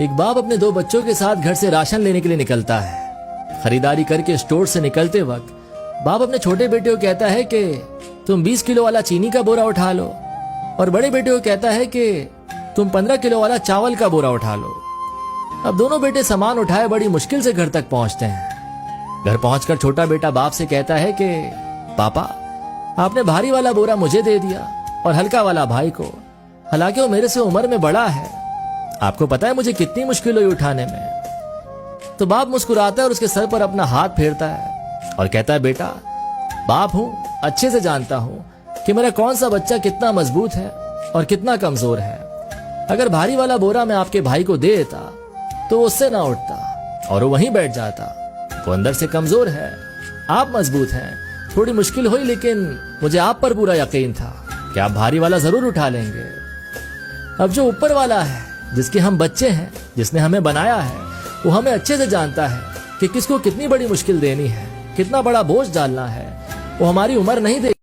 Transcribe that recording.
एक बाप अपने दो बच्चों के साथ घर से राशन लेने के लिए निकलता है। खरीदारी करके स्टोर से निकलते वक्त बाप अपने छोटे बेटे को कहता है कि तुम 20 किलो वाला चीनी का बोरा उठा लो, और बड़े बेटे को कहता है कि तुम 15 किलो वाला चावल का बोरा उठा लो। अब दोनों बेटे सामान उठाए बड़ी मुश्किल से घर तक पहुंचते हैं। घर पहुंचकर छोटा बेटा बाप से कहता है कि पापा, आपने भारी वाला बोरा मुझे दे दिया और हल्का वाला भाई को, हालांकि वो मेरे से उम्र में बड़ा है। आपको पता है मुझे कितनी मुश्किल हुई उठाने में। तो बाप मुस्कुराता है और उसके सर पर अपना हाथ फेरता है और कहता है, बेटा, बाप हूं, अच्छे से जानता हूं कि मेरा कौन सा बच्चा कितना मजबूत है और कितना कमजोर है। अगर भारी वाला बोरा मैं आपके भाई को दे देता तो वो उससे ना उठता और वो वहीं बैठ जाता। वो अंदर से कमजोर है, आप मजबूत हैं। थोड़ी मुश्किल हुई, लेकिन मुझे आप पर पूरा यकीन था कि आप भारी वाला जरूर उठा लेंगे। अब जो ऊपर वाला है, जिसके हम बच्चे हैं, जिसने हमें बनाया है, वो हमें अच्छे से जानता है कि किसको कितनी बड़ी मुश्किल देनी है, कितना बड़ा बोझ डालना है। वो हमारी उम्र नहीं दे